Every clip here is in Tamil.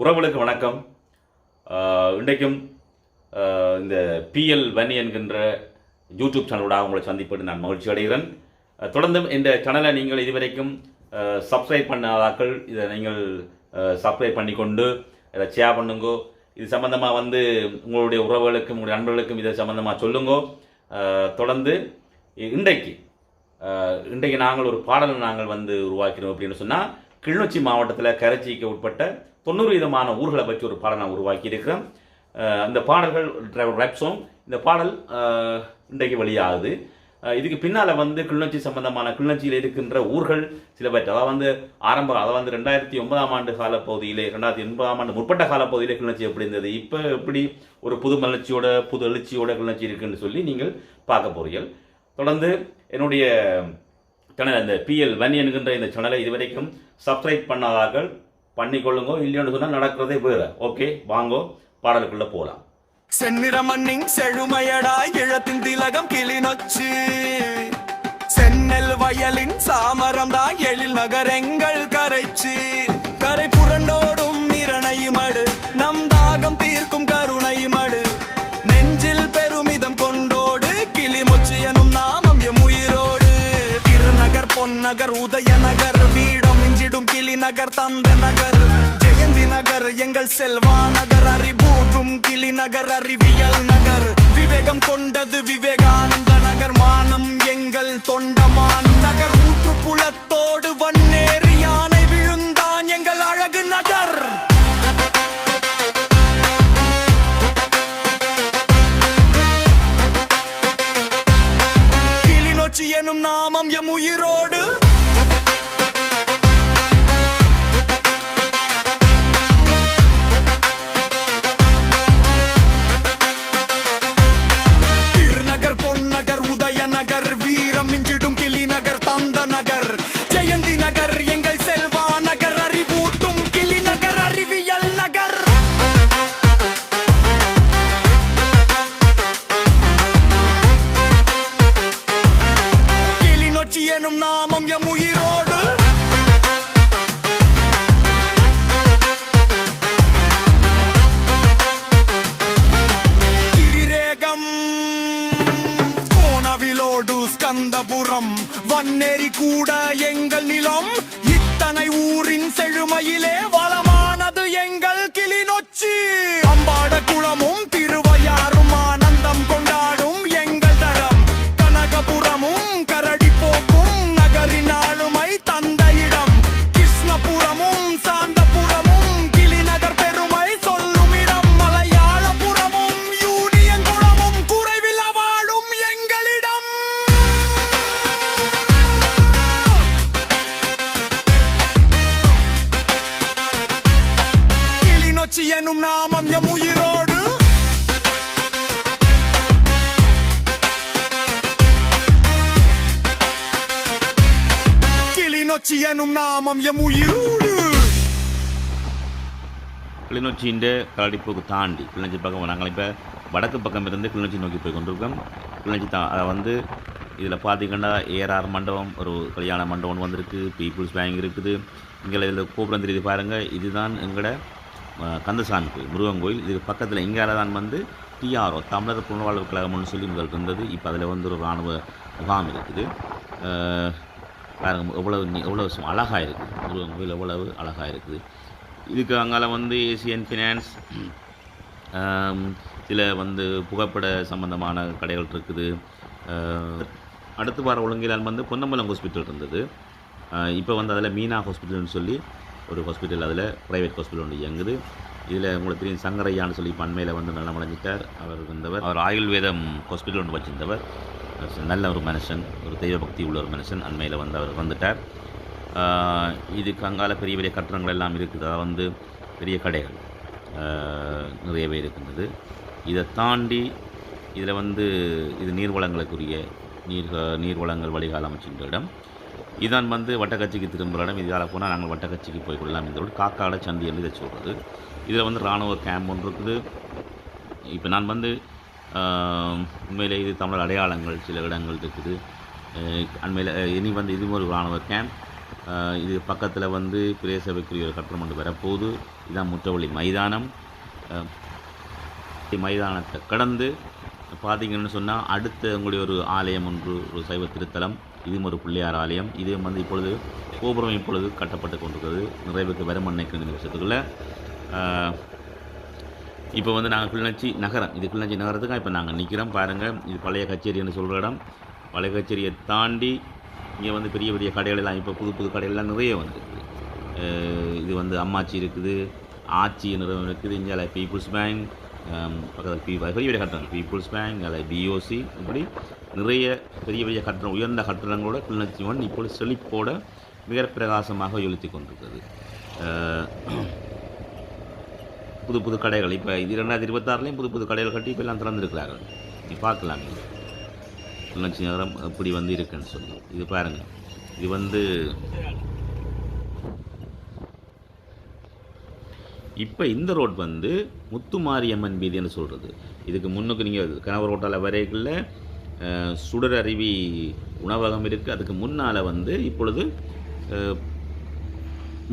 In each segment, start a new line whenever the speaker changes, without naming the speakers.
உறவுகளுக்கு வணக்கம். இன்றைக்கும் இந்த பிஎல் வன்னி என்கின்ற யூடியூப் சேனலோடாக உங்களை சந்திப்பது நான் மகிழ்ச்சி அடைகிறேன். தொடர்ந்தும் இந்த சேனலை நீங்கள் இதுவரைக்கும் சப்ஸ்கிரைப் பண்ணாதாக்கள் இதை நீங்கள் சப்ஸ்கிரைப் பண்ணிக்கொண்டு இதை ஷேர் பண்ணுங்கோ. இது சம்மந்தமாக உங்களுடைய உறவுகளுக்கும் உங்களுடைய நண்பர்களுக்கும் இதை சம்மந்தமாக சொல்லுங்கோ. தொடர்ந்து இன்றைக்கு நாங்கள் ஒரு பாடல் நாங்கள் உருவாக்கிறோம் அப்படின்னு சொன்னால், கிளிநொச்சி மாவட்டத்தில் கரைச்சிக்கு உட்பட்ட 90% ஊர்களை பற்றி ஒரு பாடல் நான் உருவாக்கி இருக்கிறேன். இந்த பாடல்கள் ரேப் சாங். இந்த பாடல் இன்றைக்கு வெளியாகுது. இதுக்கு பின்னால் கிளிநொச்சி சம்பந்தமான கிளிநொச்சியில் இருக்கின்ற ஊர்கள் சில பேர் அதாவது 2009ஆம் ஆண்டு காலப்பகுதியிலே 2008ஆம் ஆண்டு முற்பட்ட காலப்பகுதியிலே கிளிநொச்சி எப்படி இருந்தது, இப்போ எப்படி ஒரு புது எழுச்சியோட கிளிநொச்சி இருக்குன்னு சொல்லி நீங்கள் பார்க்க போறீர்கள். தொடர்ந்து என்னுடைய சேனல் இந்த பிஎல் வன்னி என்கின்ற இந்த சேனலை இதுவரைக்கும் சப்ஸ்கிரைப் பண்ணாதார்கள் பண்ணிக்கொள்ளுங்க. இல்லைன்னு சொன்னால் நடக்கிறதே வேற. ஓகே, வாங்கோ பாடலுக்குள்ள போலாம்.
செந்நிற மண்ணின் செழுமையடா இழத்தின் திலகம் கிளிநொச்சி, சென்னல் வயலின் சாமரம் தான் எழில் நகரெங்கள் கரைச்சி, கரை புரண்டோடும் நிரணை மடு நம் தாகம் தீர்க்கும் கருணை மடு, நெஞ்சில் பெருமிதம் கொண்டோடு கிளிமொச்சி எனும் நாமம் எம் உயிரோடு, திருநகர் பொன்னகர் உதயநகர் வீடம் மிஞ்சிடும் கிளி நகர் தந்த நகர், ஜெயந்தி நகர் எங்கள் செல்வா நகர், அறிபூற்றும் கிளி நகர் அறிவியல் நகர், விவேகம் கொண்டது விவேகானந்த நகர், மானம் எங்கள் தொண்டமான் நகர், ஊற்று புலத்தோடு வன்னேறி யானை விழுந்தான் எங்கள் அழகு நகர். கிளிநொச்சி எனும் நாமம் எம் உயிரோடு, மிஞ்சிடும் கிளி நகர் தந்த நகர், ஜெயந்தி நகர் எங்கள் செல்வா நகர், அறிவூட்டும் கிளி நகர் அறிவியல் நகர். கிளிநொச்சி எனும் நாமம் எம் உயிரோடு, ஸ்கந்தபுரம் வன்னேரி கூட எங்கள் நிலம், இத்தனை ஊரின் செழுமையிலே வளமானது எங்கள் கிளிநொச்சி, அம்பாட குளமும் திருவையாறும் ஆனந்தம் கொண்டாடும் எங்கள் தரம், கனகபுரமும் கரடி போக்கும் நகரின் ஆளுமை தந்த இடம், கிருஷ்ணபுரமும் சாந்தபுரமும் கிளிநகர் பெருமை சொல்லும் இடம், மலையாளபுரமும் யூனியன் குளமும் குறைவில் வாழும் எங்களிடம். கிளிநொச்சி எனும் நாமம் எம் உயிரோடு, கிளிநொச்சி எனும் நாமம் எம் உயிரோடு.
கிளிநொச்சியின் கரடிப்போக்கு தாண்டி கிளிநொச்சி பக்கம் நாங்கள் இப்போ வடக்கு பக்கம் இருந்து கிளிநொச்சி நோக்கி போய் கொண்டிருக்கோம். கிளிநொச்சி அதை இதில் பார்த்தீங்கன்னா ஏஆர் மண்டபம், ஒரு கல்யாண மண்டபம் வந்திருக்கு, பீப்புள்ஸ் பேங்க் இருக்குது. இங்கே இதில் கோபுரம் தெரியுது பாருங்கள். இதுதான் எங்களோட கந்தசாமி கோயில், முருகன் கோயில். இதுக்கு பக்கத்தில் இங்கால தான் டிஆர்ஓ தமிழர் புனர்வாழ்வு கழகம்னு சொல்லி முதல் இருந்தது. இப்போ அதில் ஒரு இராணுவ முகாம் இருக்குது. பாருங்கள் எவ்வளோ அழகாக இருக்குது முருகன் கோயில், எவ்வளவு அழகாக இருக்குது. இதுக்கு அங்கால ஏசியன் ஃபினான்ஸ், சில புகைப்பட சம்பந்தமான கடைகள் இருக்குது. அடுத்து வர ஒழுங்கிலால் பொன்னம்பலம் ஹாஸ்பிட்டல் இருந்தது. இப்போ அதில் மீனா ஹாஸ்பிட்டல்னு சொல்லி ஒரு ஹாஸ்பிட்டல், அதில் ப்ரைவேட் ஹாஸ்பிட்டல் ஒன்று இயங்குது. இதில் உங்களுக்கு தெரியும் சங்கரையான்னு சொல்லி பண்மையில் நலமடைஞ்சிட்டார். அவர் ஆயுர்வேதம் ஹாஸ்பிட்டல் ஒன்று வச்சிருந்தவர். நல்ல ஒரு மனுஷன், ஒரு தெய்வ பக்தி உள்ள ஒரு மனுஷன். அண்மையில் அவர் வந்துட்டார். இதுக்கு அங்கால பெரிய பெரிய கட்டணங்கள் எல்லாம் இருக்குது. அதாவது பெரிய கடைகள் நிறையவே இருக்கின்றது. இதை தாண்டி இதில் இது நீர்வளங்களுக்குரிய நீர்வளங்கள் வழிகால அமைச்சின்ற இடம். இதான் வட்டக்கட்சிக்கு திரும்புகிற இடம். இதால் போனால் நாங்கள் வட்டக்கட்சிக்கு போய் கொள்ளலாம். இந்த காக்காட சந்தி என்று இதை சொல்கிறது. இதில் இராணுவ கேம்ப் ஒன்று இருக்குது. இப்போ நான் உண்மையிலே இது தமிழர் அடையாளங்கள் சில இடங்கள் இருக்குது. அண்மையில் இனி இது ஒரு இராணுவ கேம்ப். இது பக்கத்தில் வந்து பிரேசபைக்குரிய ஒரு கட்டணம் ஒன்று வரப்போகுது. இதுதான் முற்றவழி மைதானம். மைதானத்தை கடந்து பார்த்தீங்கன்னு சொன்னால் அடுத்த உங்களுடைய ஒரு ஆலயம் ஒன்று, ஒரு சைவ திருத்தலம். இதுவும் ஒரு பிள்ளையார் ஆலயம். இது வந்து இப்பொழுது கோபுரம் இப்பொழுது கட்டப்பட்டு கொண்டிருக்கிறது. நிறைவுக்கு வரும் நினைக்கிற நிமிஷத்துக்குள்ள. இப்போ வந்து நாங்கள் கிளிநொச்சி நகரம், இது கிளிநொச்சி நகரத்துக்கு இப்போ நாங்கள் நிற்கிறோம் பாருங்கள். இது பழைய கச்சேரின்னு சொல்கிற இடம். பழைய கச்சேரியை தாண்டி இங்கே வந்து பெரிய பெரிய கடைகளெல்லாம் இப்போ புது புது கடைகள்லாம் நிறைய வந்துருக்குது. இது வந்து அம்மாச்சி இருக்குது, ஆச்சி நிறுவனம் இருக்குது, இங்கே பீப்புள்ஸ் பேங்க், பக்கத்தில் பெரிய பெரிய கட்டணம் பீப்புள்ஸ் பேங்க், அதில் பிஓசி, இப்படி நிறைய பெரிய பெரிய கட்டணம், உயர்ந்த கட்டணங்களோட கிளிநொச்சி ஒன் இப்பொழுது செழிப்போட மிக பிரகாசமாக எழுத்தி கொண்டிருக்கிறது. புது புது கடைகள் இப்போ இது 2026 புது புது கடைகள் கட்டி இப்போ எல்லாம் திறந்துருக்கிறார்கள். நீ பார்க்கலாம் கிளிநொச்சி நகரம் எப்படி வந்து இருக்குன்னு சொல்லி. இது பாருங்கள், இது வந்து இப்போ இந்த ரோட் வந்து முத்துமாரியம்மன் வீதின்னு சொல்கிறது. இதுக்கு முன்னுக்கு நீங்கள் கணவர் ரோட்டால் வரைக்குள்ள சுடர் அருவி உணவகம் இருக்குது. அதுக்கு முன்னால் வந்து இப்பொழுது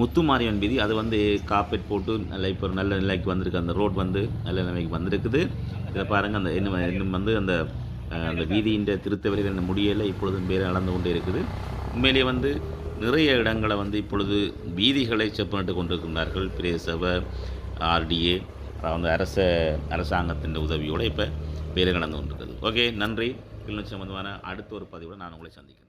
முத்துமாரியம்மன் வீதி, அது வந்து காப்பேட் போட்டு நல்ல இப்போ நல்ல நிலைக்கு வந்திருக்கு. அந்த ரோட் வந்து நல்ல நிலைக்கு வந்திருக்குது. இதை பாருங்கள், அந்த இன்னும் வந்து அந்த அந்த வீதியின் திருத்த வரையில் அந்த முடியலை இப்பொழுதும் பேர் நடந்து கொண்டே இருக்குது. உண்மையிலேயே வந்து நிறைய இடங்களை வந்து இப்பொழுது வீதிகளை செப்பனிட்டு கொண்டிருக்கின்றார்கள். பிரேசப ஆர்டிஏ வந்து அரசாங்கத்தின் உதவியோடு இப்போ வேலை நடந்து கொண்டிருக்குது. ஓகே, நன்றி. கிளிநொச்சி சம்பந்தமான அடுத்த ஒரு பதிவோடு நான் உங்களை சந்திக்கிறேன்.